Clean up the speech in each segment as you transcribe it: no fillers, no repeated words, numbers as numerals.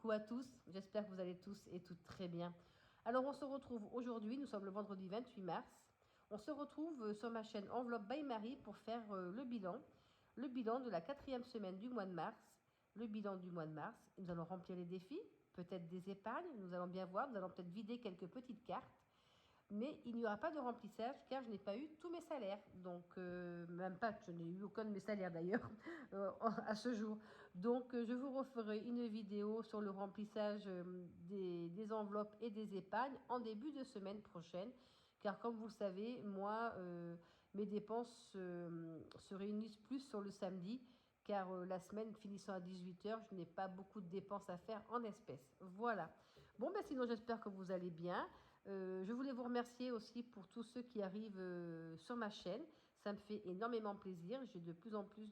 coucou à tous, j'espère que vous allez tous et toutes très bien. Alors on se retrouve aujourd'hui, nous sommes le vendredi 28 mars. On se retrouve sur ma chaîne Enveloppe by Marie pour faire le bilan de la 4e semaine du mois de mars, le bilan du mois de mars. Nous allons remplir les défis, peut-être des épargnes, nous allons bien voir, nous allons peut-être vider quelques petites cartes. Mais il n'y aura pas de remplissage car je n'ai pas eu tous mes salaires. Donc, même pas, je n'ai eu aucun de mes salaires d'ailleurs à ce jour. Donc, je vous referai une vidéo sur le remplissage des enveloppes et des épargnes en début de semaine prochaine. Car comme vous le savez, moi, mes dépenses se réunissent plus sur le samedi. Car la semaine finissant à 18h, je n'ai pas beaucoup de dépenses à faire en espèces. Voilà. Bon, ben sinon, j'espère que vous allez bien. Je voulais vous remercier aussi pour tous ceux qui arrivent sur ma chaîne. Ça me fait énormément plaisir. J'ai de plus en plus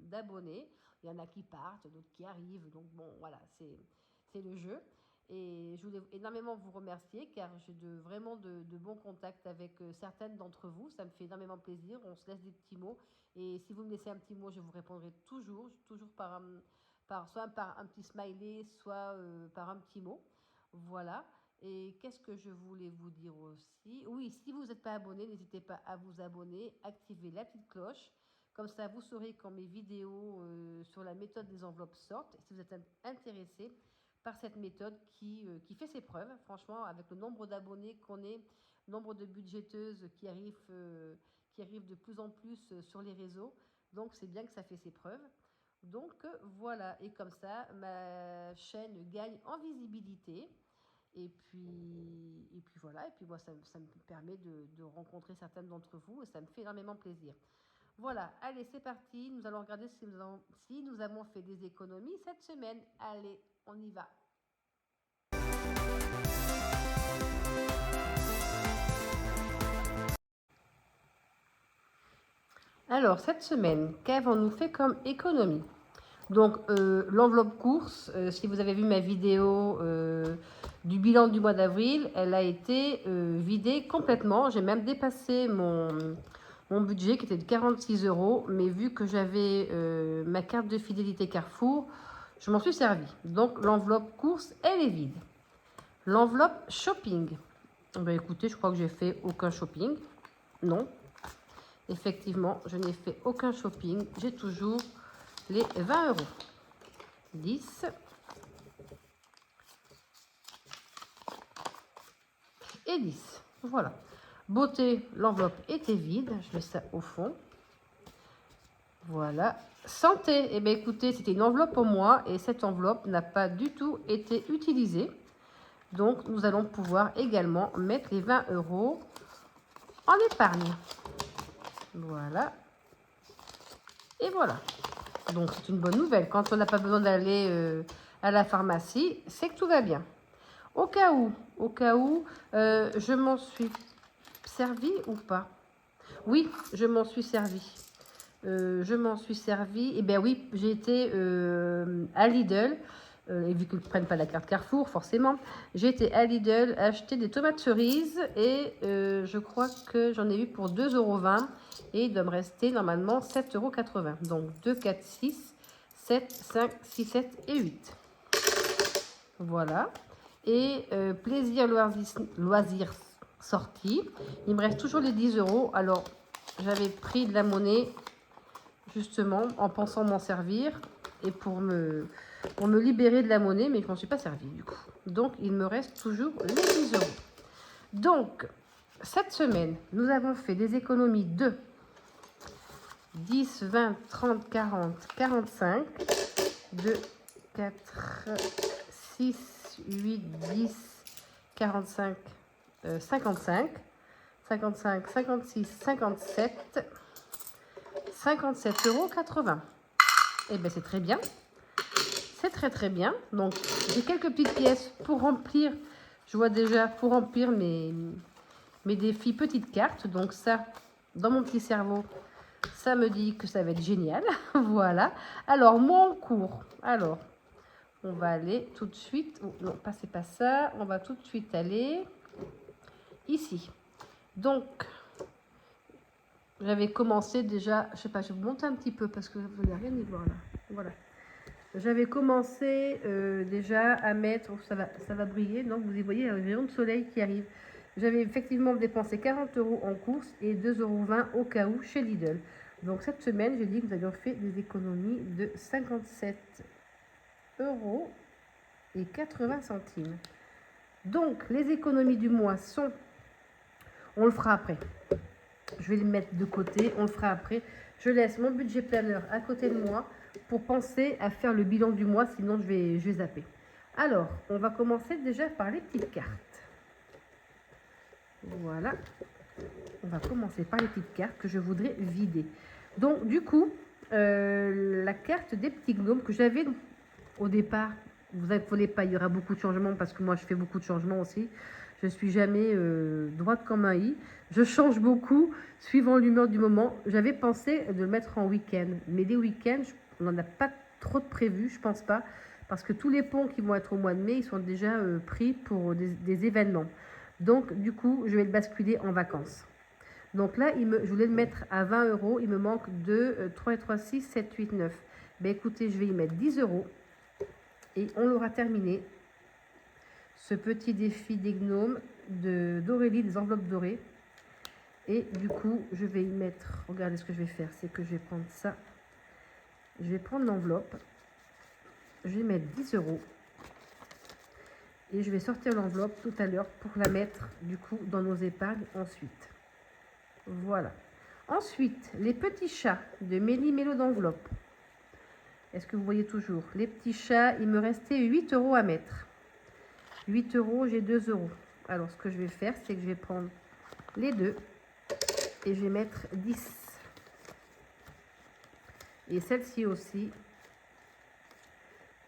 d'abonnés. Il y en a qui partent, d'autres qui arrivent. Donc bon, voilà, c'est le jeu. Et je voulais énormément vous remercier car j'ai vraiment de bons contacts avec certaines d'entre vous. Ça me fait énormément plaisir. On se laisse des petits mots. Et si vous me laissez un petit mot, je vous répondrai toujours soit par un petit smiley, soit par un petit mot. Voilà. Et qu'est-ce que je voulais vous dire aussi? Oui, si vous n'êtes pas abonné, n'hésitez pas à vous abonner, activer la petite cloche. Comme ça, vous saurez quand mes vidéos sur la méthode des enveloppes sortent. Si vous êtes intéressé par cette méthode qui fait ses preuves, franchement, avec le nombre d'abonnés qu'on est, nombre de budgéteuses qui arrivent de plus en plus sur les réseaux. Donc, c'est bien que ça fait ses preuves. Donc, voilà. Et comme ça, ma chaîne gagne en visibilité. Et puis voilà, et puis moi ça me permet de rencontrer certaines d'entre vous et ça me fait énormément plaisir. Voilà, allez c'est parti, nous allons regarder si nous avons fait des économies cette semaine. Allez, on y va. Alors cette semaine, qu'avons-nous fait comme économie? Donc l'enveloppe course, si vous avez vu ma vidéo du bilan du mois d'avril, elle a été vidée complètement. J'ai même dépassé mon budget qui était de 46 €. Mais vu que j'avais ma carte de fidélité Carrefour, je m'en suis servi. Donc l'enveloppe course, elle est vide. L'enveloppe shopping. Ben, écoutez, je crois que j'ai fait aucun shopping. Non. Effectivement, je n'ai fait aucun shopping. J'ai toujours les 20 €. 10 et 10. Voilà. Beauté, l'enveloppe était vide. Je laisse ça au fond. Voilà. Santé, eh bien écoutez, c'était une enveloppe pour moi et cette enveloppe n'a pas du tout été utilisée. Donc, nous allons pouvoir également mettre les 20 € en épargne. Voilà. Et voilà. Donc, c'est une bonne nouvelle. Quand on n'a pas besoin d'aller à la pharmacie, c'est que tout va bien. Au cas où, je m'en suis servi ou pas? Oui, je m'en suis servi. Eh bien oui, j'ai été à Lidl. Et vu qu'ils ne prennent pas la carte Carrefour, forcément, j'ai été à Lidl acheter des tomates cerises et je crois que j'en ai eu pour 2,20 € et il doit me rester normalement 7,80 €. Donc 2, 4, 6, 7, 5, 6, 7 et 8. Voilà. Et plaisir loisirs sortis. Il me reste toujours les 10 €. Alors, j'avais pris de la monnaie justement en pensant m'en servir et pour me libérer de la monnaie, mais je m'en suis pas servi du coup. Donc, il me reste toujours les 10 €. Donc, cette semaine, nous avons fait des économies de 10, 20, 30, 40, 45, 2, 4, 6, 8, 10, 45, 55, 55, 56, 57, 57,80 €. Eh bien, c'est très bien. C'est très très bien. Donc, j'ai quelques petites pièces pour remplir. Je vois déjà pour remplir mes défis petites cartes. Donc ça, dans mon petit cerveau, ça me dit que ça va être génial. Voilà. Alors, moi en cours. Alors, on va aller tout de suite. Oh, non, c'est pas ça. On va tout de suite aller ici. Donc, j'avais commencé déjà. Je sais pas, je vais vous monter un petit peu parce que vous n'allez rien y voir là. Voilà. J'avais commencé déjà à mettre, oh, ça va briller, donc vous y voyez un rayon de soleil qui arrive. J'avais effectivement dépensé 40 € en course et 2,20 € au cas où chez Lidl. Donc cette semaine, j'ai dit que nous avions fait des économies de 57,80 €. Donc les économies du mois sont, on le fera après. Je vais les mettre de côté, on le fera après. Je laisse mon budget planner à côté de moi pour penser à faire le bilan du mois, sinon je vais zapper. Alors, on va commencer déjà par les petites cartes. Voilà. On va commencer par les petites cartes que je voudrais vider. Donc, du coup, la carte des petits gnomes que j'avais au départ, vous affolez pas, il y aura beaucoup de changements parce que moi, je fais beaucoup de changements aussi. Je ne suis jamais droite comme un i. Je change beaucoup suivant l'humeur du moment. J'avais pensé de le mettre en week-end. Mais des week-ends, on n'en a pas trop de prévus, je pense pas. Parce que tous les ponts qui vont être au mois de mai, ils sont déjà pris pour des événements. Donc, du coup, je vais le basculer en vacances. Donc là, je voulais le mettre à 20 €. Il me manque 2, 3 et 3, 6, 7, 8, 9. Ben écoutez, je vais y mettre 10 €. Et on l'aura terminé. Ce petit défi des gnomes d'Aurélie, des enveloppes dorées. Et du coup, je vais y mettre, regardez ce que je vais faire, c'est que je vais prendre ça. Je vais prendre l'enveloppe. Je vais mettre 10 €. Et je vais sortir l'enveloppe tout à l'heure pour la mettre du coup dans nos épargnes ensuite. Voilà. Ensuite, les petits chats de Méli Mélo d'enveloppe. Est-ce que vous voyez toujours? Les petits chats, il me restait 8 € à mettre. 8 €, j'ai 2 €. Alors, ce que je vais faire, c'est que je vais prendre les deux et je vais mettre 10. Et celle-ci aussi,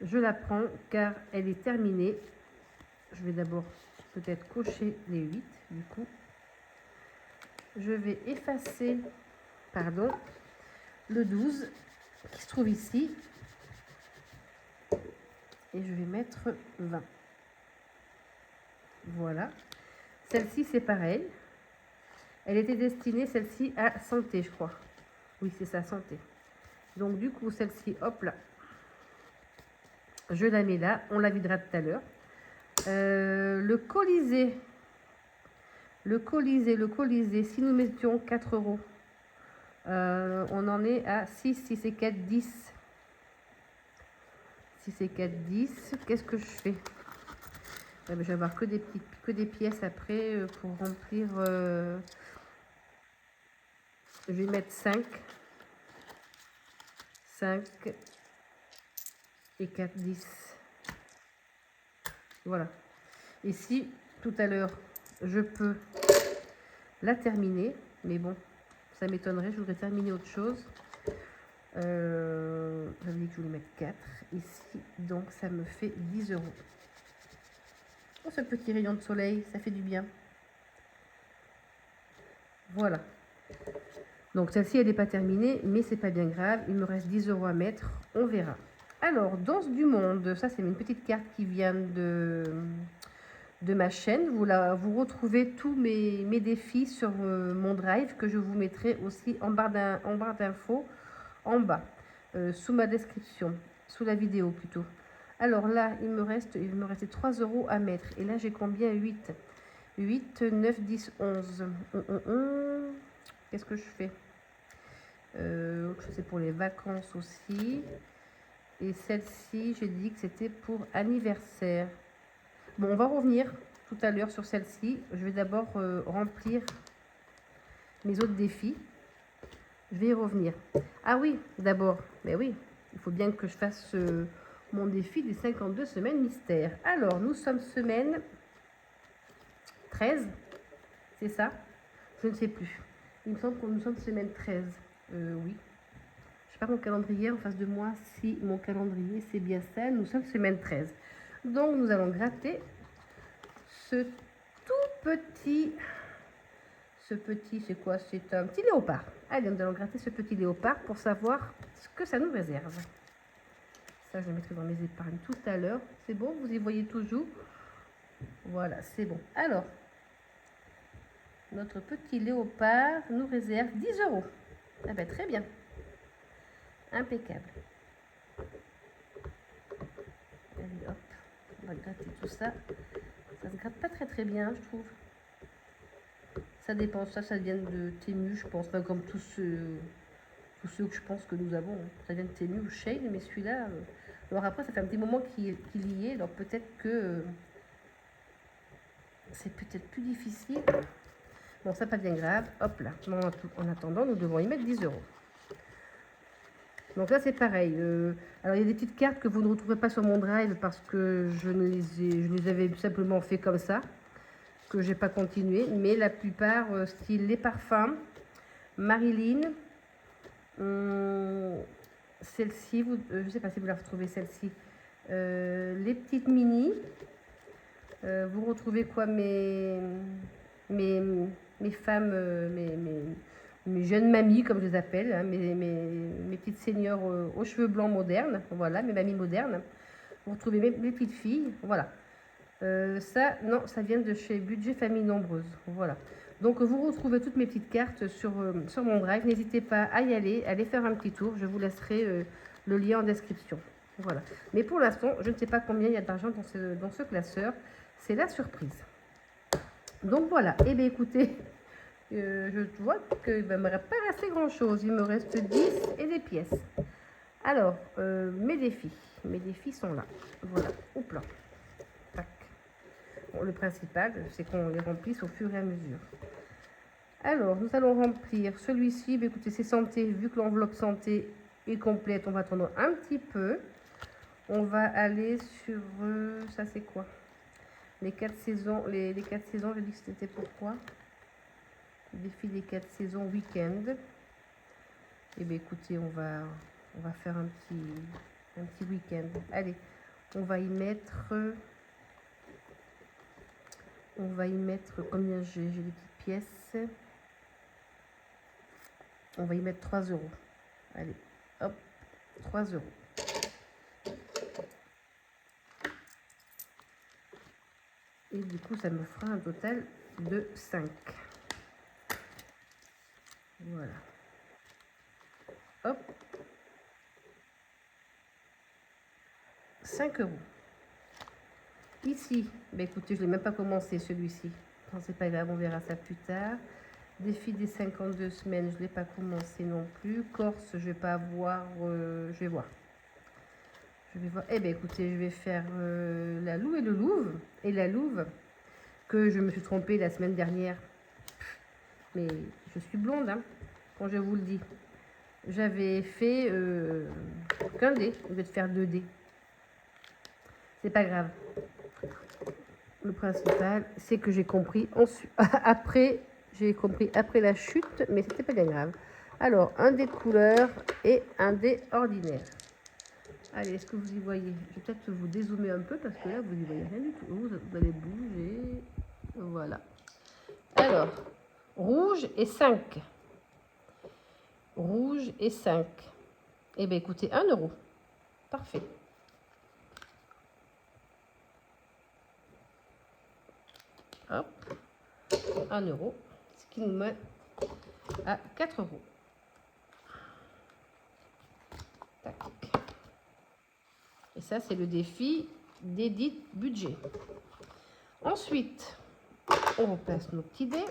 je la prends car elle est terminée. Je vais d'abord peut-être cocher les 8 du coup. Je vais effacer, pardon, le 12 qui se trouve ici. Et je vais mettre 20. Voilà. Celle-ci, c'est pareil. Elle était destinée, celle-ci, à santé, je crois. Oui, c'est ça, santé. Donc, du coup, celle-ci, hop là. Je la mets là. On la videra tout à l'heure. Le Colisée. Le Colisée. Si nous mettions 4 €, on en est à 6. 6 et 4, 10. 6 et 4, 10. Qu'est-ce que je fais? Je vais avoir que des pièces après pour remplir. Je vais mettre 5. 5 et 4, 10. Voilà. Ici, tout à l'heure, je peux la terminer. Mais bon, ça m'étonnerait. Je voudrais terminer autre chose. J'avais dit que je voulais mettre 4 ici. Donc, ça me fait 10 €. Oh, ce petit rayon de soleil, ça fait du bien. Voilà. Donc, celle-ci, elle n'est pas terminée, mais c'est pas bien grave. Il me reste 10 € à mettre. On verra. Alors, Danse du monde, ça c'est une petite carte qui vient de ma chaîne. Vous retrouvez tous mes défis sur mon drive que je vous mettrai aussi en barre d'infos en bas, sous ma description, sous la vidéo plutôt. Alors là, il me restait 3 € à mettre. Et là, j'ai combien? 8. 8, 9, 10, 11. Qu'est-ce que je fais? C'est pour les vacances aussi. Et celle-ci, j'ai dit que c'était pour anniversaire. Bon, on va revenir tout à l'heure sur celle-ci. Je vais d'abord remplir mes autres défis. Je vais y revenir. Ah oui, d'abord. Mais oui, il faut bien que je fasse mon défi des 52 semaines mystères. Alors, nous sommes semaine 13. C'est ça? Je ne sais plus. Il me semble que nous sommes semaine 13. Oui. Pas mon calendrier en face de moi, si mon calendrier c'est bien ça. Nous sommes semaine 13. Donc nous allons gratter ce tout petit, c'est quoi? C'est un petit léopard. Allez, nous allons gratter ce petit léopard pour savoir ce que ça nous réserve. Ça, je le mettrai dans mes épargnes tout à l'heure. C'est bon, vous y voyez toujours? Voilà, c'est bon. Alors, notre petit léopard nous réserve 10 €. Ah ben, très bien. Impeccable. Allez, hop, on va gratter tout ça. Ça se gratte pas très bien, je trouve. Ça dépend, ça vient de Temu, je pense, enfin, comme tous ceux que je pense que nous avons. Hein. Ça vient de Temu ou Shane, mais celui-là... Alors après, ça fait un petit moment qu'il y est, alors peut-être que c'est peut-être plus difficile. Bon, ça pas bien grave. Hop là. En attendant, nous devons y mettre 10 euros. Donc là, c'est pareil. Alors, il y a des petites cartes que vous ne retrouvez pas sur mon drive parce que je les avais simplement fait comme ça, que j'ai pas continué. Mais la plupart, style les parfums, Marilyn, celle-ci, je ne sais pas si vous la retrouvez, celle-ci. Les petites mini. Vous retrouvez quoi mes femmes, mes jeunes mamies, comme je les appelle, hein, mes petites seniors aux cheveux blancs modernes, voilà, mes mamies modernes. Vous retrouvez mes petites filles, voilà. Ça, non, ça vient de chez Budget Famille Nombreuse, voilà. Donc, vous retrouvez toutes mes petites cartes sur mon drive. N'hésitez pas à y aller, allez faire un petit tour. Je vous laisserai le lien en description. Voilà. Mais pour l'instant, je ne sais pas combien il y a d'argent dans ce classeur. C'est la surprise. Donc voilà. Eh bien, écoutez, je vois qu'il ne me reste pas assez grand-chose. Il me reste 10 et des pièces. Alors, mes défis. Mes défis sont là. Voilà. Hop là. Tac. Bon, le principal, c'est qu'on les remplisse au fur et à mesure. Alors, nous allons remplir celui-ci. Écoutez, c'est santé. Vu que l'enveloppe santé est complète, on va attendre un petit peu. On va aller sur... ça, c'est quoi? Les 4 saisons. Les 4 saisons, j'ai dit que c'était pourquoi? Défi des 4 saisons week-end. Eh bien, écoutez, on va faire un petit week-end. Allez, on va y mettre... combien j'ai des petites pièces. On va y mettre 3 euros. Allez, hop, 3 euros. Et du coup, ça me fera un total de 5. Voilà. Hop. 5 euros. Ici, bah écoutez, je ne l'ai même pas commencé celui-ci. C'est pas grave, on verra ça plus tard. Défi des 52 semaines, je ne l'ai pas commencé non plus. Corse, je ne vais pas avoir, je vais voir. Eh bien, écoutez, je vais faire la Loue et le Louvre. Et la Louve, que je me suis trompée la semaine dernière. Mais je suis blonde, hein, quand je vous le dis. J'avais fait qu'un dé, au lieu de faire 2 dés. C'est pas grave. Le principal, c'est que j'ai compris après, la chute, mais c'était pas bien grave. Alors, un dé de couleur et un dé ordinaire. Allez, est-ce que vous y voyez? Je vais peut-être vous dézoomer un peu parce que là, vous n'y voyez rien du tout. Vous allez bouger. Voilà. Alors, rouge et 5. Rouge et 5. Eh bien, écoutez, 1 euro. Parfait. Hop. 1 euro. Ce qui nous met à 4 euros. Tac. Et ça, c'est le défi d'Edith Budget. Ensuite, on replace nos petits dés.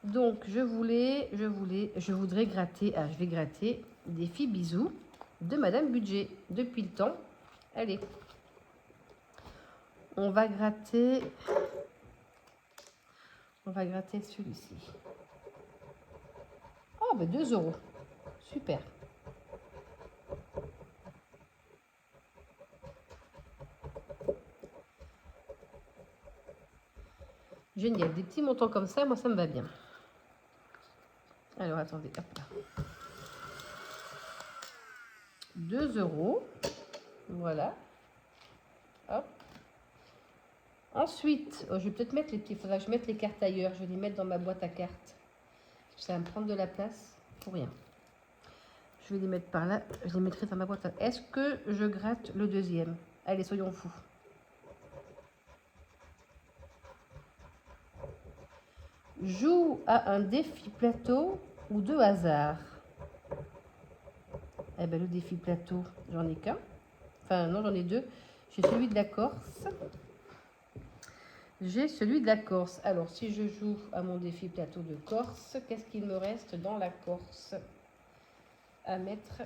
Donc, je voudrais gratter. Ah, je vais gratter défi bisous de Madame Budget depuis le temps. Allez. On va gratter celui-ci. Oh, ben 2 euros. Super. Génial. Des petits montants comme ça, moi, ça me va bien. Alors, attendez. Hop là. 2 euros. Voilà. Hop. Ensuite, je vais peut-être mettre les petits. Il faudra que je mette les cartes ailleurs. Je vais les mettre dans ma boîte à cartes. Ça va me prendre de la place pour rien. Je vais les mettre par là. Je les mettrai dans ma boîte à... Est-ce que je gratte le deuxième? Allez, soyons fous. Joue à un défi plateau ou de hasard. Eh bien, le défi plateau, j'en ai qu'un. Enfin, non, j'en ai deux. J'ai celui de la Corse. J'ai celui de la Corse. Alors, si je joue à mon défi plateau de Corse, qu'est-ce qu'il me reste dans la Corse à mettre?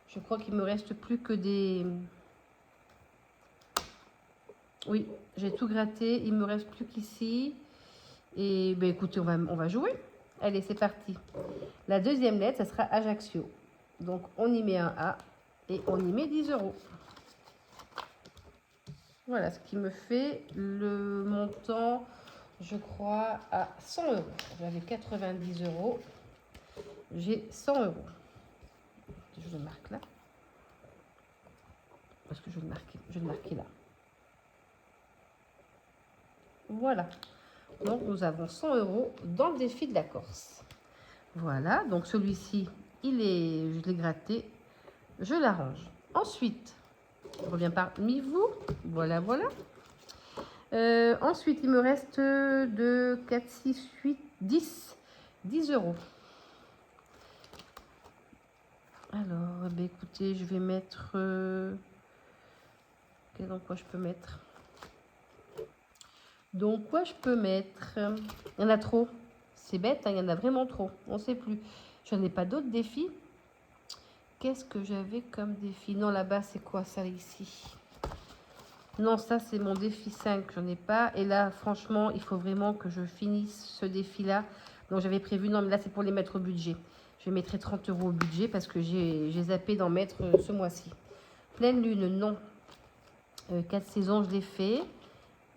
Je crois qu'il me reste plus que des... Oui, j'ai tout gratté. Il me reste plus qu'ici. Et ben écoutez, on va jouer. Allez, c'est parti. La deuxième lettre, ça sera Ajaccio. Donc, on y met un A et on y met 10 €. Voilà, ce qui me fait le montant, je crois, à 100 €. J'avais 90 €. J'ai 100 €. Je le marque là. Parce que je vais le marquer là. Voilà. Donc, nous avons 100 € dans le défi de la Corse. Voilà. Donc, celui-ci, je l'ai gratté. Je l'arrange. Ensuite, je reviens parmi vous. Voilà, voilà. Ensuite, il me reste de 4, 6, 8, 10. 10 €. Alors, ben écoutez, je vais mettre... dans quoi je peux mettre? Donc, quoi je peux mettre? Il y en a trop. C'est bête, hein, il y en a vraiment trop. On ne sait plus. Je n'en ai pas d'autres défis. Qu'est-ce que j'avais comme défi? Non, là-bas, c'est quoi ça ici? Non, ça, c'est mon défi 5. J'en ai pas. Et là, franchement, il faut vraiment que je finisse ce défi-là. Donc, j'avais prévu... Non, mais là, c'est pour les mettre au budget. Je mettrai 30 € au budget parce que j'ai zappé d'en mettre ce mois-ci. Pleine lune, non. 4 saisons, je l'ai fait.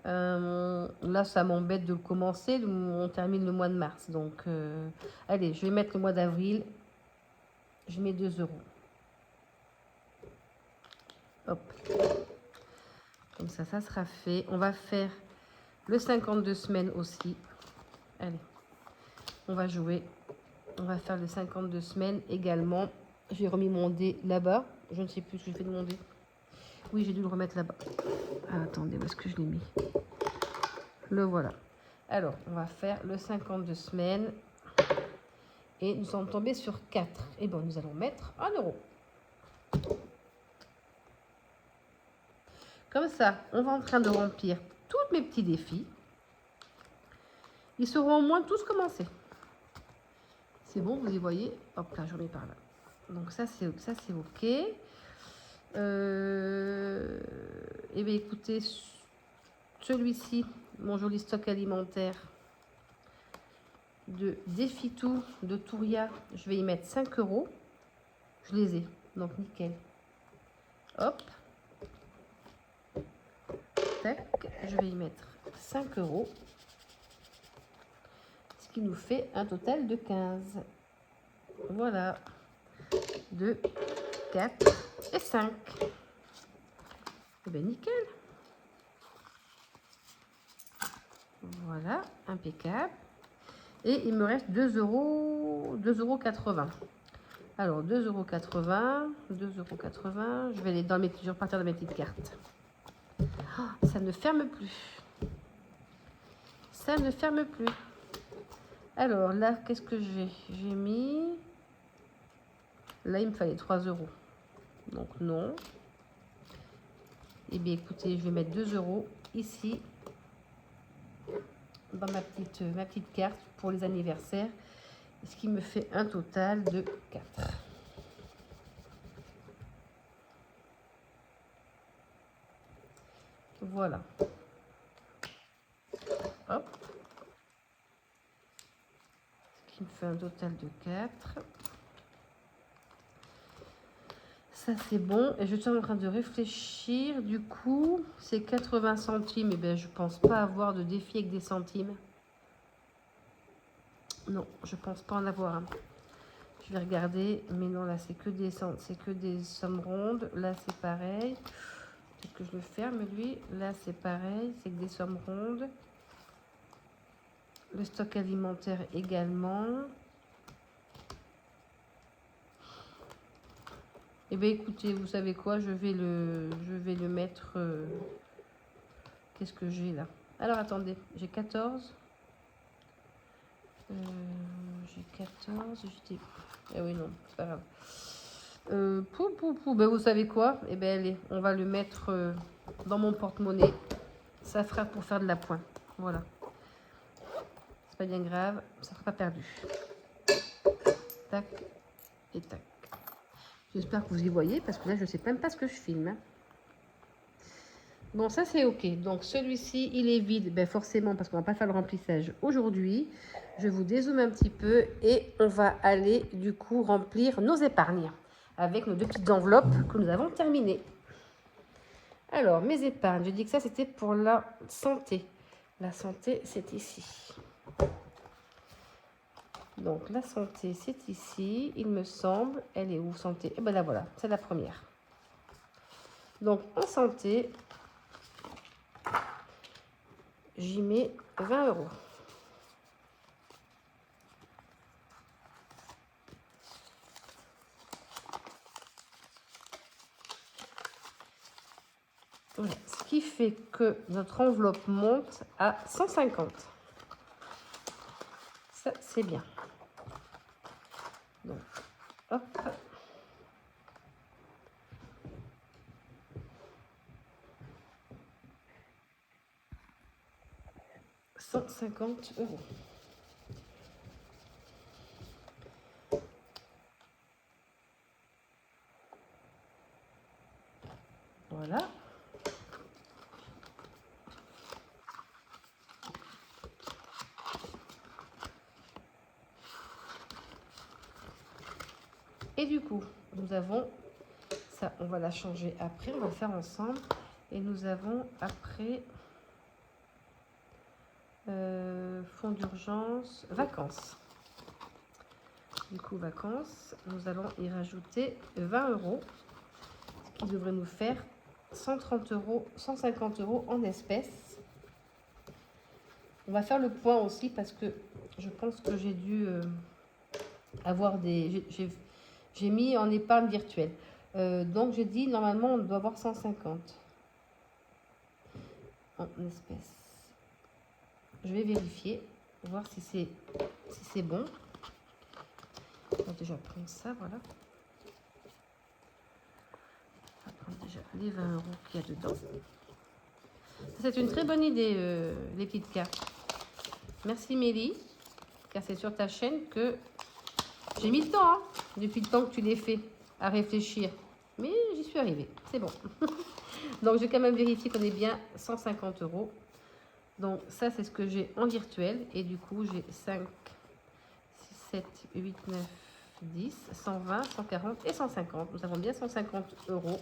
Là, ça m'embête de le commencer. On termine le mois de mars. Donc, allez, je vais mettre le mois d'avril. Je mets 2 €. Hop. Comme ça sera fait. On va faire le 52 semaines aussi. Allez, on va jouer. On va faire le 52 semaines également. J'ai remis mon dé là-bas. Je ne sais plus ce que je fais de mon dé. Oui, j'ai dû le remettre là-bas. Ah, attendez, où est-ce que je l'ai mis? Le voilà. Alors, on va faire le 52 semaines. Et nous sommes tombés sur 4. Et bon, nous allons mettre 1 €. Comme ça, on va en train de remplir tous mes petits défis. Ils seront au moins tous commencés. C'est bon, vous y voyez. Hop là, je remets par là. Donc ça, c'est OK. Et bien écoutez, celui-ci, mon joli stock alimentaire de Défi Tout de Touria, je vais y mettre 5 €. Je les ai, donc nickel. Hop. Tac, je vais y mettre 5 €. Ce qui nous fait un total de 15. Voilà. 2, 4 et 5. Et bien nickel. Voilà, impeccable. Et il me reste 2 €, 2,80 €. Alors, 2,80 €, 2,80 €. Je vais aller dans je vais repartir dans mes petites cartes. Oh, ça ne ferme plus. Ça ne ferme plus. Alors, là, qu'est-ce que j'ai? J'ai mis... Là, il me fallait 3 €. Donc, non. Eh bien, écoutez, je vais mettre 2 € ici. Dans ma petite carte pour les anniversaires. Ce qui me fait un total de 4. Voilà. Hop. Ce qui me fait un total de 4. Ça, c'est bon. Et je suis en train de réfléchir. Du coup, c'est 80 centimes. Et bien, je pense pas avoir de défi avec des centimes. Non, je pense pas en avoir un. Je vais regarder. Mais non, là, c'est que des sommes rondes. Là, c'est pareil. Peut-être que je le ferme, lui. Là, c'est pareil. C'est que des sommes rondes. Le stock alimentaire également. Eh bien, écoutez, vous savez quoi? Je vais le mettre... Qu'est-ce que j'ai là? Alors, attendez. J'ai 14. J'ai 14. Ah oui, non, c'est pas grave. Ben, vous savez quoi? Eh ben, allez, on va le mettre dans mon porte-monnaie. Ça fera pour faire de la pointe. Voilà. C'est pas bien grave, ça sera pas perdu. Tac et tac. J'espère que vous y voyez parce que là, je sais même pas ce que je filme. Hein. Bon, ça c'est ok. Donc celui-ci, il est vide. Ben, forcément, parce qu'on va pas faire le remplissage aujourd'hui. Je vous dézoome un petit peu et on va aller du coup remplir nos épargnes avec nos 2 petites enveloppes que nous avons terminées. Alors, mes épargnes, je dis que ça c'était pour la santé. La santé, c'est ici. Donc la santé, c'est ici, il me semble. Elle est où, santé? Et ben là, voilà, c'est la première. Donc en santé, j'y mets 20 €. Voilà. Ce qui fait que notre enveloppe monte à 150. Ça, c'est bien. Donc, hop. 150 €. Voilà. Et du coup, nous avons ça, on va la changer après, on va le faire ensemble. Et nous avons après fonds d'urgence, vacances. Du coup, vacances, nous allons y rajouter 20 €, ce qui devrait nous faire 130 €, 150 € en espèces. On va faire le point aussi parce que je pense que j'ai dû avoir des... J'ai mis en épargne virtuelle. Donc j'ai dit normalement on doit avoir 150 en espèces. Je vais vérifier, voir si c'est bon. On va déjà prendre ça, voilà. On va prendre déjà les 20 € qu'il y a dedans. C'est une très bonne idée, les petites cartes. Merci Mélie, car c'est sur ta chaîne que j'ai mis le temps, hein, depuis le temps que tu les fais, à réfléchir. Mais j'y suis arrivée, c'est bon. Donc je vais quand même vérifier qu'on est bien 150 €. Donc ça c'est ce que j'ai en virtuel. Et du coup j'ai 5, 6, 7, 8, 9, 10, 120, 140 et 150. Nous avons bien 150 €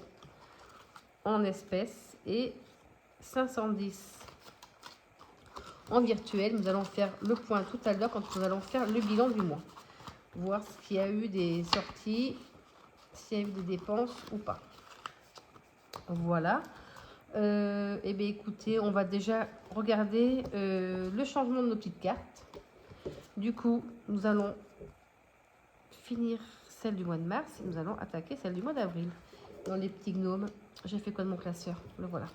en espèces et 510 en virtuel. Nous allons faire le point tout à l'heure quand nous allons faire le bilan du mois. Voir s'il y a eu des sorties, s'il y a eu des dépenses ou pas. Voilà. Eh bien écoutez, on va déjà regarder le changement de nos petites cartes. Du coup, nous allons finir celle du mois de mars et nous allons attaquer celle du mois d'avril. Dans les petits gnomes, j'ai fait quoi de mon classeur? Le voilà.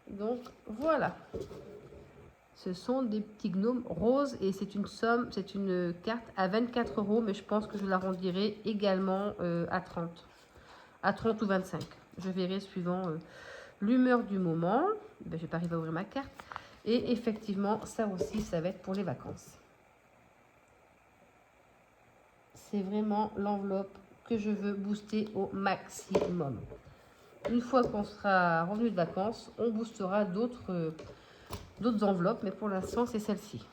Donc voilà. Ce sont des petits gnomes roses et c'est une somme, c'est une carte à 24 €, mais je pense que je l'arrondirai également à 30. À 30 ou 25. Je verrai suivant l'humeur du moment. Ben, je vais pas arriver à ouvrir ma carte. Et effectivement, ça aussi, ça va être pour les vacances. C'est vraiment l'enveloppe que je veux booster au maximum. Une fois qu'on sera revenu de vacances, on boostera d'autres enveloppes, mais pour l'instant, c'est celle-ci.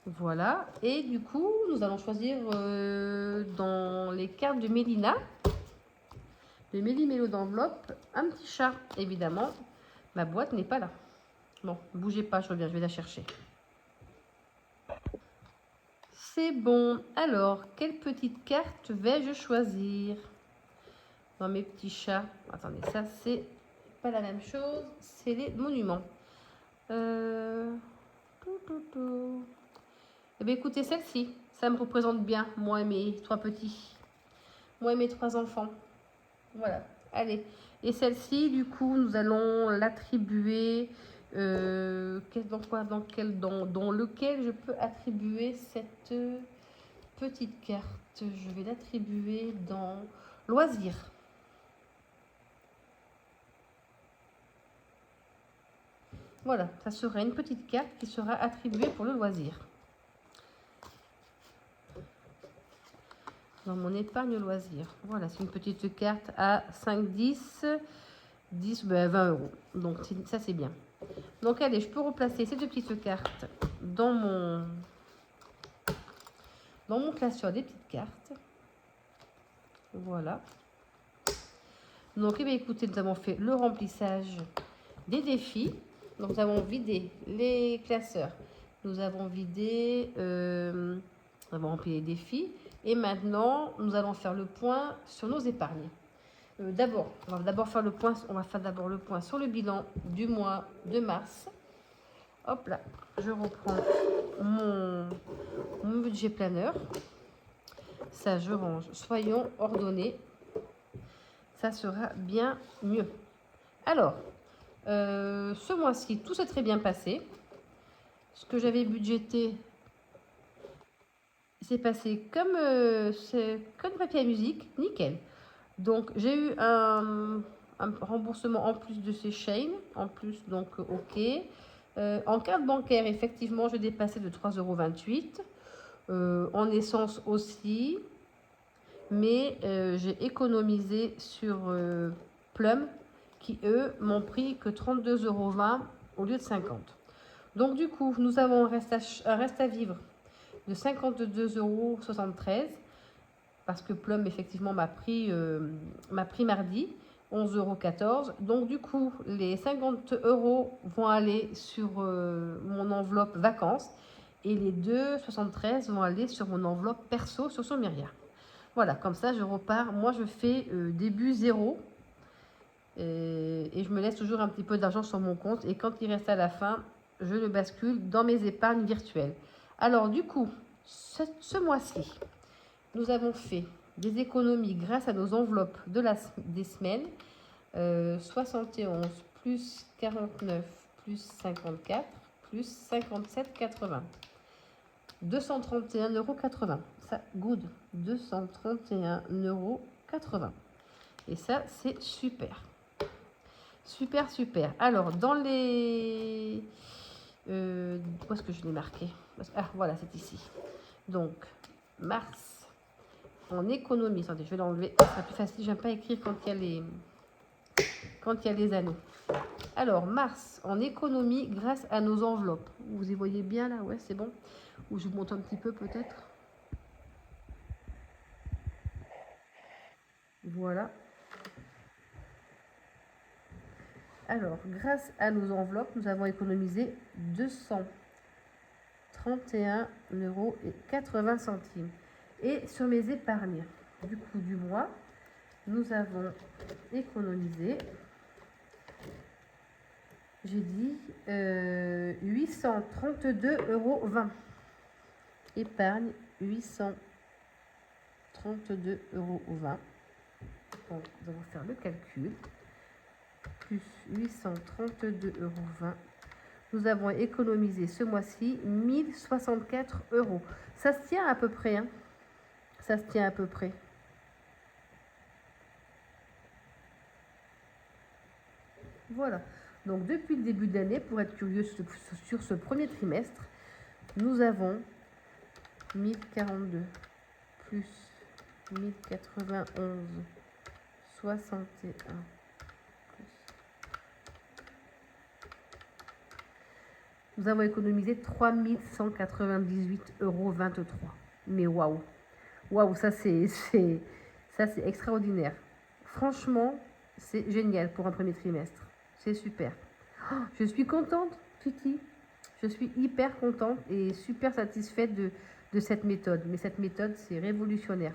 Voilà. Et du coup, nous allons choisir dans les cartes de Mélina, de Méli-Mélo d'enveloppe, un petit chat, évidemment. Ma boîte n'est pas là. Bon, ne bougez pas, je reviens, je vais la chercher. C'est bon. Alors, quelle petite carte vais-je choisir dans mes petits chats? Attendez, ça c'est pas la même chose. C'est les monuments. Eh bien, écoutez, celle-ci, ça me représente bien, moi et mes 3 petits. Moi et mes 3 enfants. Voilà, allez. Et celle-ci, du coup, nous allons l'attribuer... dans lequel je peux attribuer cette petite carte, je vais l'attribuer dans loisirs. Voilà, ça sera une petite carte qui sera attribuée pour le loisir. Dans mon épargne loisir. Voilà, c'est une petite carte à 5, 10, 20 euros. Donc ça c'est bien. Donc allez, je peux replacer ces deux petites cartes dans mon classeur des petites cartes. Voilà. Donc, eh bien, écoutez, nous avons fait le remplissage des défis. Donc, nous avons vidé les classeurs. Nous avons vidé, nous avons rempli les défis. Et maintenant, nous allons faire le point sur nos épargnes. D'abord, on va d'abord faire le point. On va faire d'abord le point sur le bilan du mois de mars. Hop là, je reprends mon budget planeur. Ça, je range. Soyons ordonnés. Ça sera bien mieux. Alors, ce mois-ci, tout s'est très bien passé. Ce que j'avais budgété, c'est passé comme papier à musique, nickel. Donc, j'ai eu un remboursement en plus de ces chaînes, en plus, donc ok. En carte bancaire, effectivement, je dépassais de 3,28 €. En essence aussi. Mais j'ai économisé sur Plum, qui eux m'ont pris que 32,20 € au lieu de 50. Donc du coup, nous avons un reste à vivre de 52,73 €, parce que Plum effectivement m'a pris mardi 11,14 €. Donc du coup, les 50 € vont aller sur mon enveloppe vacances et les 2,73 € vont aller sur mon enveloppe perso sur Sommeria. Voilà, comme ça, je repars. Moi, je fais début 0 et je me laisse toujours un petit peu d'argent sur mon compte. Et quand il reste à la fin, je le bascule dans mes épargnes virtuelles. Alors, du coup, ce mois-ci, nous avons fait des économies grâce à nos enveloppes des semaines. 71 plus 49 plus 54 plus 57,80. 231,80 €. Ça, good. 231,80 €. Et ça, c'est super. Super, super. Alors, dans les... où est-ce que je l'ai marqué? Ah, voilà, c'est ici. Donc, mars, en économie. Attendez, je vais l'enlever. Ce sera plus facile. J'aime pas écrire quand il y a les anneaux. Alors, mars, en économie grâce à nos enveloppes. Vous y voyez bien là? Ouais, c'est bon. Ou je vous montre un petit peu peut-être. Voilà. Alors, grâce à nos enveloppes, nous avons économisé 231,80 €. Et sur mes épargnes du coup du mois, nous avons économisé, j'ai dit 832,20 €. Épargne 832,20 €. Donc, nous allons faire le calcul. Plus 832,20 €. Nous avons économisé ce mois-ci 1064 €. Ça se tient à peu près, hein. Ça se tient à peu près. Voilà. Donc, depuis le début de l'année, pour être curieux sur ce premier trimestre, nous avons 1042 plus 1091, 61. Nous avons économisé 3198,23 €. Mais waouh! Waouh, ça c'est extraordinaire. Franchement, c'est génial pour un premier trimestre. C'est super. Oh, je suis contente, Kiki. Je suis hyper contente et super satisfaite de cette méthode. Mais cette méthode, c'est révolutionnaire.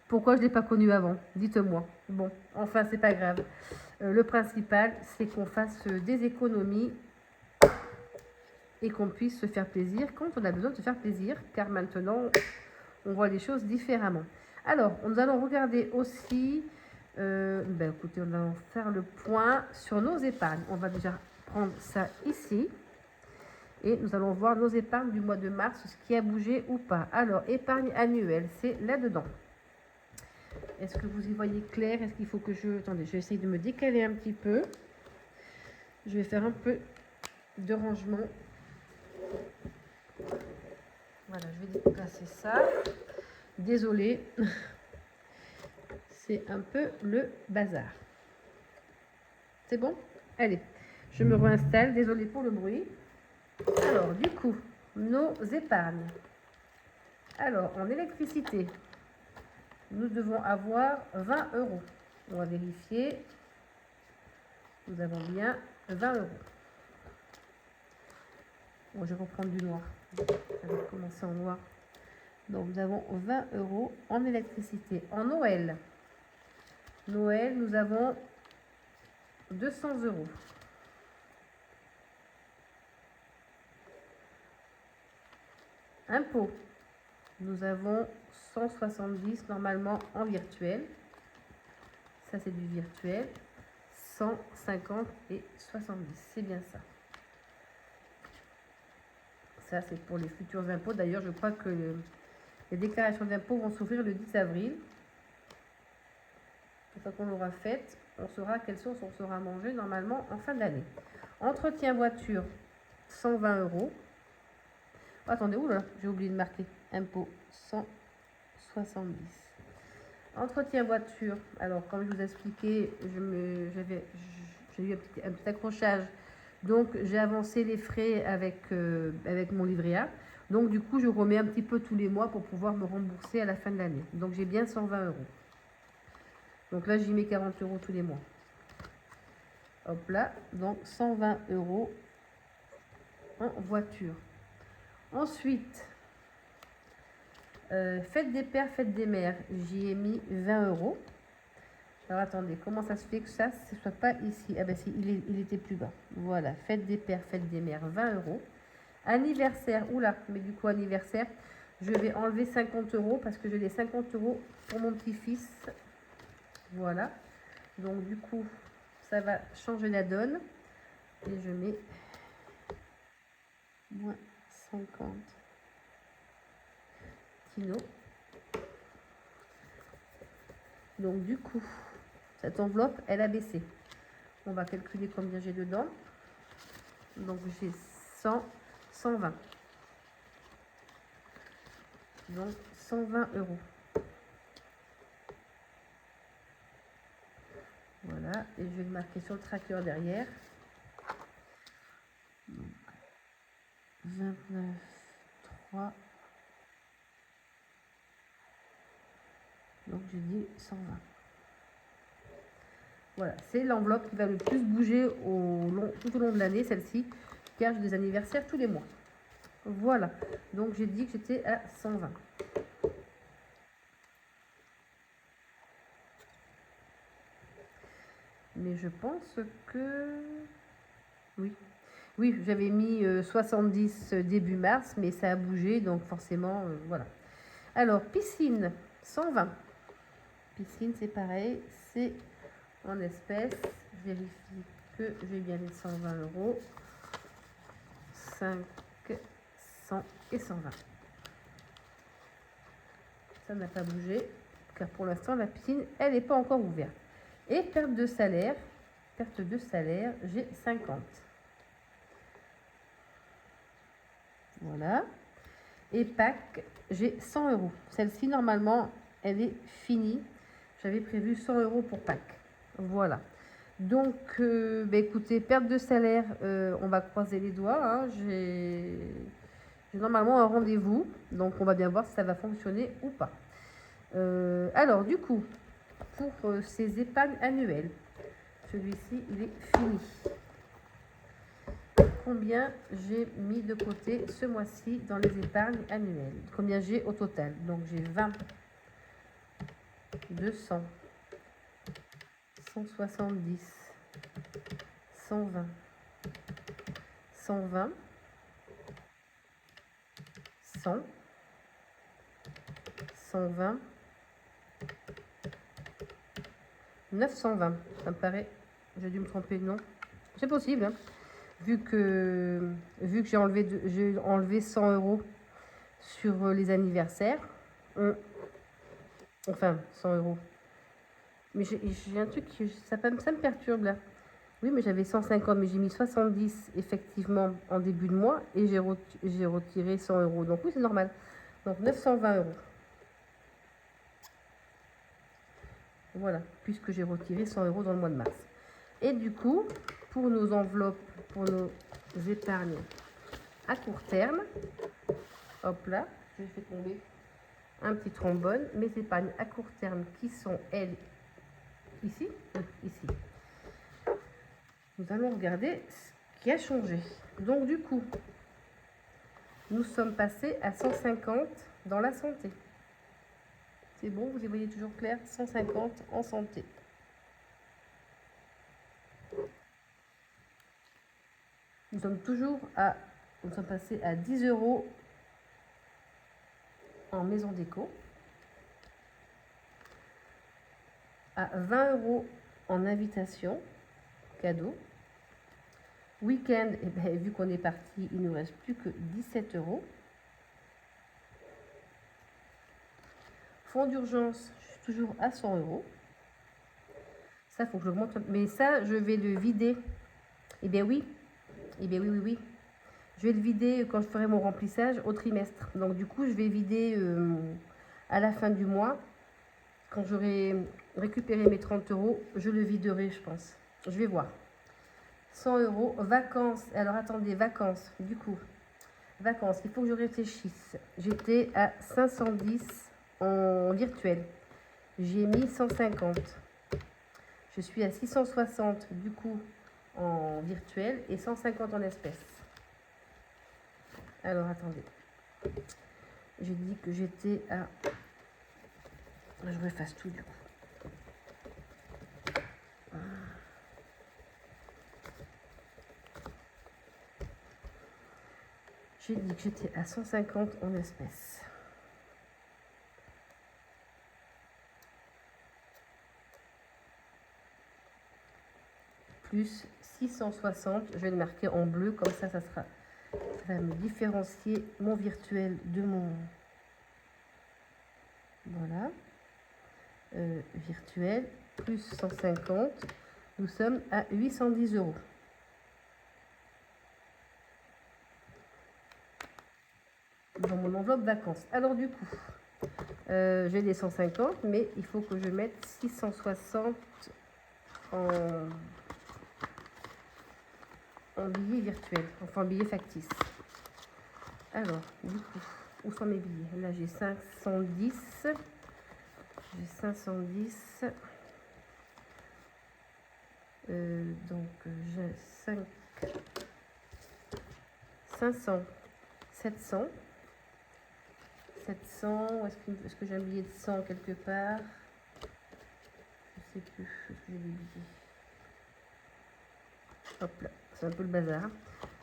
Pourquoi je ne l'ai pas connue avant? Dites-moi. Bon, enfin, c'est pas grave. Le principal, c'est qu'on fasse des économies et qu'on puisse se faire plaisir quand on a besoin de se faire plaisir, car maintenant, on voit les choses différemment. Alors, nous allons regarder aussi, écoutez, on va faire le point sur nos épargnes. On va déjà prendre ça ici. Et nous allons voir nos épargnes du mois de mars, ce qui a bougé ou pas. Alors, épargne annuelle, c'est là-dedans. Est-ce que vous y voyez clair? Est-ce qu'il faut que je... Attendez, je vais essayer de me décaler un petit peu. Je vais faire un peu de rangement. Voilà, je vais déplacer ça. Désolée. C'est un peu le bazar. C'est bon? Allez, je me réinstalle. Désolée pour le bruit. Alors, du coup, nos épargnes. Alors, en électricité, nous devons avoir 20 €. On va vérifier. Nous avons bien 20 €. Bon, je vais reprendre du noir. Je vais commencer en noir. Donc, nous avons 20 € en électricité. En Noël, nous avons 200 €. Impôts, nous avons 170 normalement en virtuel. Ça, c'est du virtuel. 150 et 70, c'est bien ça. Ça, c'est pour les futurs impôts. D'ailleurs, je crois que les déclarations d'impôts vont s'ouvrir le 10 avril. Une fois qu'on l'aura faite, on saura quelle sauce on sera mangé normalement en fin d'année. Entretien voiture, 120 €. Oh, attendez, oula, j'ai oublié de marquer. Impôt, 170. Entretien voiture. Alors, comme je vous ai expliqué, j'ai eu un petit accrochage. Donc, j'ai avancé les frais avec mon livret A. Donc, du coup, je remets un petit peu tous les mois pour pouvoir me rembourser à la fin de l'année. Donc, j'ai bien 120 €. Donc là, j'y mets 40 € tous les mois. Hop là, donc 120 € en voiture. Ensuite, fête des pères, fête des mères, j'y ai mis 20 €. Alors attendez, comment ça se fait que ça ne soit pas ici? Ah ben si, il était plus bas. Voilà, fête des pères, fête des mères, 20 €. Anniversaire, oula, mais du coup anniversaire, je vais enlever 50 € parce que j'ai les 50 € pour mon petit-fils. Voilà, donc du coup, ça va changer la donne. Et je mets moins 50 kilos. Donc du coup, cette enveloppe, elle a baissé. On va calculer combien j'ai dedans. Donc j'ai 100, 120. Donc 120 €. Voilà, et je vais le marquer sur le tracker derrière. Donc, 29, 3. Donc j'ai dit 120. Voilà, c'est l'enveloppe qui va le plus bouger tout au long de l'année, celle-ci, car j'ai des anniversaires tous les mois. Voilà, donc j'ai dit que j'étais à 120. Mais je pense que... Oui, oui, j'avais mis 70 début mars, mais ça a bougé, donc forcément, voilà. Alors, piscine, 120. Piscine, c'est pareil, c'est en espèces. Je vérifie que j'ai bien les 120 €. 5, 100 et 120. Ça n'a pas bougé, car pour l'instant, la piscine, elle n'est pas encore ouverte. Et perte de salaire, j'ai 50. Voilà. Et Pâques, j'ai 100 €. Celle-ci, normalement, elle est finie. J'avais prévu 100 € pour Pâques. Voilà. Donc, écoutez, perte de salaire, on va croiser les doigts. Hein. J'ai normalement un rendez-vous. Donc, on va bien voir si ça va fonctionner ou pas. Alors, du coup, pour ces épargnes annuelles, celui-ci, il est fini. Combien j'ai mis de côté ce mois-ci dans les épargnes annuelles? Combien j'ai au total? Donc, j'ai 20, 200, 170, 120, 120, 100, 120, 920. Ça me paraît, j'ai dû me tromper, non? C'est possible, hein? vu que j'ai enlevé 100 € sur les anniversaires. Enfin, 100 €. Mais j'ai un truc qui ça me perturbe là. Oui, mais j'avais 150, mais j'ai mis 70 effectivement en début de mois et j'ai retiré 100 €. Donc oui, c'est normal. Donc 920 €. Voilà, puisque j'ai retiré 100 € dans le mois de mars. Et du coup, pour nos enveloppes, pour nos épargnes à court terme, hop là, je fais tomber un petit trombone, mes épargnes à court terme qui sont, elles, ici, ici. Nous allons regarder ce qui a changé. Donc du coup, nous sommes passés à 150 dans la santé. C'est bon, vous y voyez toujours clair, 150 en santé. Nous sommes passés à 10 € en maison déco, à 20 € en invitation, cadeau. Week-end, eh ben, vu qu'on est parti, il ne nous reste plus que 17 €. Fonds d'urgence, je suis toujours à 100 €. Ça, il faut que j'augmente. Mais ça, je vais le vider. Eh bien oui. Eh bien oui. Je vais le vider quand je ferai mon remplissage au trimestre. Donc du coup, je vais vider à la fin du mois. Quand j'aurai récupéré mes 30 €, je le viderai, je pense. Je vais voir. 100 €. Vacances. Alors attendez, vacances. Du coup, vacances. Il faut que je réfléchisse. J'étais à 510 en virtuel. J'ai mis 150. Je suis à 660 du coup en virtuel et 150 en espèces. Alors attendez. J'ai dit que j'étais à... Je refasse tout du coup. J'ai dit que j'étais à 150 en espèces. Plus 660, je vais le marquer en bleu, comme ça, ça va me différencier mon virtuel de mon... Voilà. Virtuel, plus 150, nous sommes à 810 €. Dans mon enveloppe vacances. Alors du coup, j'ai des 150, mais il faut que je mette 660 en billets virtuels, enfin billets factices. Alors, du coup, où sont mes billets? Là, j'ai 510. J'ai 510. Donc, j'ai 500, 700. 700, est-ce que j'ai un billet de 100 quelque part? Je sais plus, est-ce que j'ai des billets? Hop là, c'est un peu le bazar.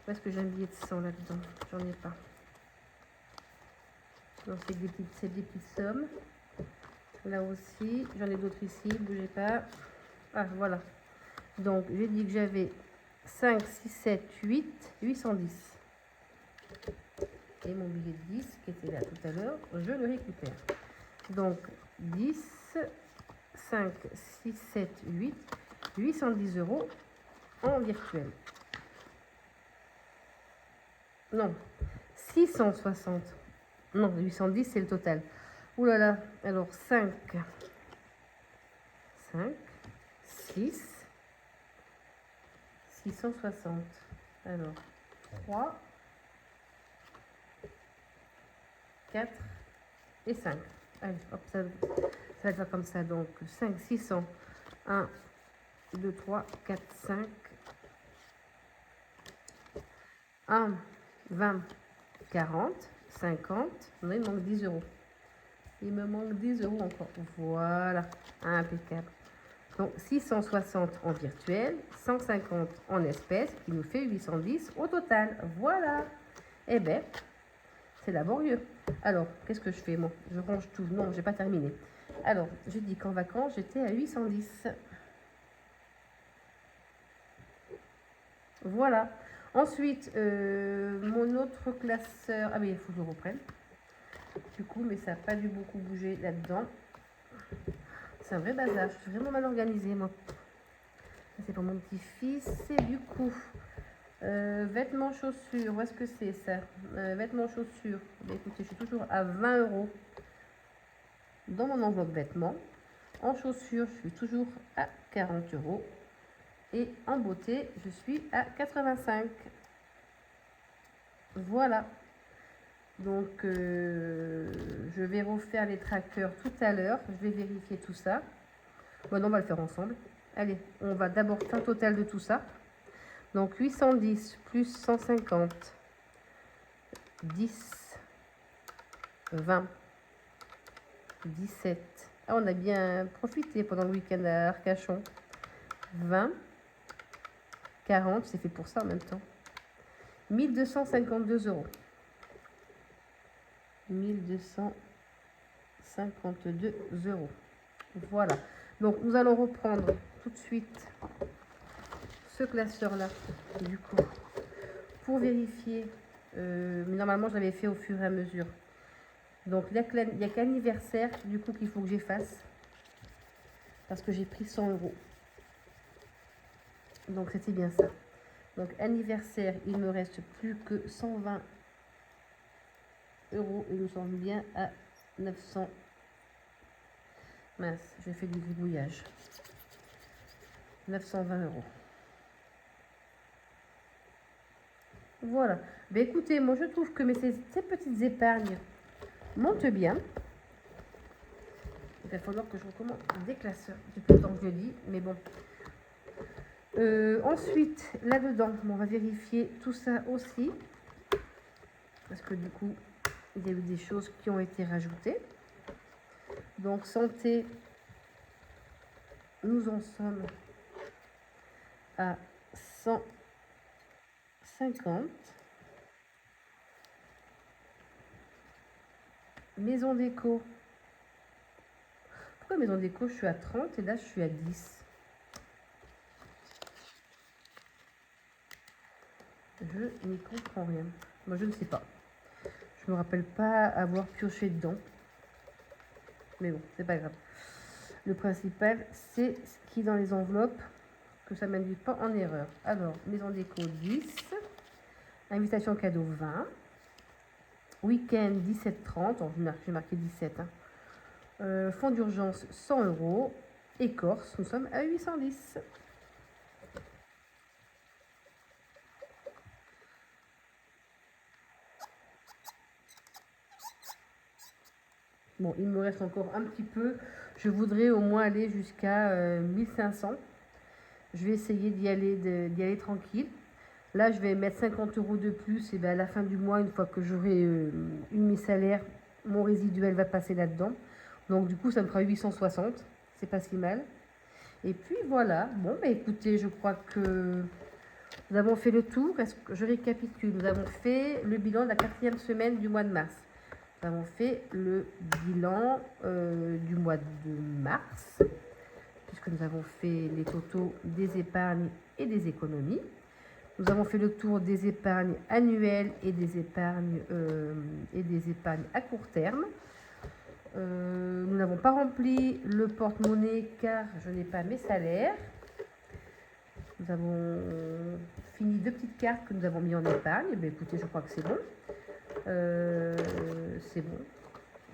Où est-ce que j'ai un billet de 100 là-dedans? J'en ai pas. Non, c'est des petites sommes. Là aussi, j'en ai d'autres ici, bougez pas. Ah, voilà. Donc, j'ai dit que j'avais 5, 6, 7, 8, 810. Et mon billet de 10 qui était là tout à l'heure, je le récupère. Donc 10, 5, 6, 7, 8, 810 € en virtuel. Non, 660. Non, 810 c'est le total. Ouh là là, alors 5, 6, 660. Alors 3, 4 et 5. Allez, hop, ça va être comme ça. Donc 5, 600, 1, 2, 3, 4, 5, 1, 20, 40, 50. Non, il me manque 10 €. Il me manque 10 € encore. Voilà, impeccable. Donc 660 en virtuel, 150 en espèces, qui nous fait 810 au total. Voilà. Eh bien, c'est laborieux. Alors, qu'est-ce que je fais moi? Je range tout. Non, j'ai pas terminé. Alors, j'ai dit qu'en vacances, j'étais à 810. Voilà. Ensuite, mon autre classeur... Ah oui, il faut que je reprenne. Du coup, mais ça n'a pas dû beaucoup bouger là-dedans. C'est un vrai bazar. Je suis vraiment mal organisée, moi. C'est pour mon petit-fils. Et du coup, vêtements, chaussures. Où est-ce que c'est ça? Vêtements, chaussures. Bah, écoutez, je suis toujours à 20 € dans mon enveloppe vêtements. En chaussures, je suis toujours à 40 €. Et en beauté, je suis à 85. Voilà. Donc, je vais refaire les trackers tout à l'heure. Je vais vérifier tout ça. Bon, non, on va le faire ensemble. Allez, on va d'abord faire le total de tout ça. Donc, 810 plus 150, 10, 20, 17. Ah, on a bien profité pendant le week-end à Arcachon. 20, 40, c'est fait pour ça en même temps. 1252 €. 1252 €. Voilà. Donc, nous allons reprendre tout de suite ce classeur-là, du coup, pour vérifier. Mais normalement, je l'avais fait au fur et à mesure. Donc, il n'y a qu'anniversaire, du coup, qu'il faut que j'efface. Parce que j'ai pris 100 €. Donc, c'était bien ça. Donc, anniversaire, il me reste plus que 120 € et nous sommes bien à 900. Mince, j'ai fait du gribouillage. 920 €. Voilà. Ben écoutez, moi je trouve que ces petites épargnes montent bien. Il va falloir que je recommande des classeurs depuis le temps que je dis, mais bon. Ensuite, là-dedans, on va vérifier tout ça aussi. Parce que du coup, il y a eu des choses qui ont été rajoutées. Donc, santé, nous en sommes à 150. Maison déco. Pourquoi maison déco, je suis à 30 et là, je suis à 10? Je n'y comprends rien. Moi, je ne sais pas. Je me rappelle pas avoir pioché dedans. Mais bon, c'est pas grave. Le principal, c'est ce qui est dans les enveloppes, que ça ne m'induit pas en erreur. Alors, maison déco 10. Invitation cadeau 20. Week-end 17,30. J'ai marqué 17. Fonds d'urgence 100 €. Écorce, nous sommes à 810. Bon, il me reste encore un petit peu. Je voudrais au moins aller jusqu'à 1500. Je vais essayer d'y aller tranquille. Là, je vais mettre 50 € de plus. Et bien à la fin du mois, une fois que j'aurai eu mes salaires, mon résiduel va passer là-dedans. Donc du coup, ça me fera 860. C'est pas si mal. Et puis voilà. Bon, bah écoutez, je crois que nous avons fait le tour. Est-ce que je récapitule? Nous avons fait le bilan de la 4e semaine du mois de mars. Nous avons fait le bilan du mois de mars, puisque nous avons fait les totaux des épargnes et des économies. Nous avons fait le tour des épargnes annuelles et des épargnes à court terme. Nous n'avons pas rempli le porte-monnaie car je n'ai pas mes salaires. Nous avons fini 2 petites cartes que nous avons mis en épargne. Eh bien, écoutez, je crois que c'est bon. C'est bon.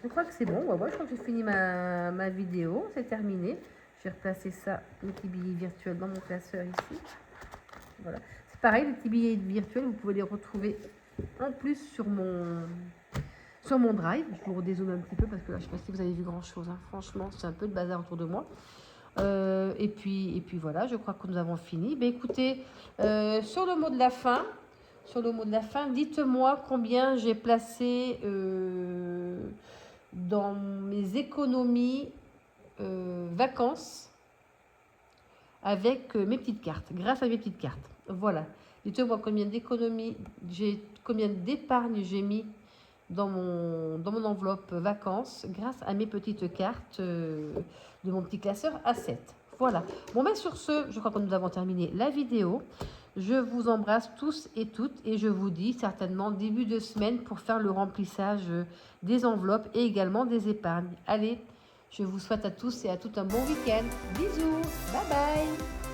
Je crois que c'est bon. Ouais, je crois que j'ai fini ma vidéo. C'est terminé. Je vais replacer ça, le petit billet virtuel, dans mon classeur ici. Voilà. C'est pareil, les petits billets virtuels, vous pouvez les retrouver en plus sur mon drive. Je vous redézoome un petit peu parce que là, je ne sais pas si vous avez vu grand chose. Hein. Franchement, c'est un peu de bazar autour de moi. Et puis voilà, je crois que nous avons fini. Ben, écoutez, sur le mot de la fin, dites-moi combien j'ai placé dans mes économies vacances avec mes petites cartes, grâce à mes petites cartes. Voilà. Dites-moi combien d'épargne j'ai mis dans mon enveloppe vacances grâce à mes petites cartes de mon petit classeur A7. Voilà. Bon, ben sur ce, je crois que nous avons terminé la vidéo. Je vous embrasse tous et toutes et je vous dis certainement début de semaine pour faire le remplissage des enveloppes et également des épargnes. Allez, je vous souhaite à tous et à toutes un bon week-end. Bisous, bye bye.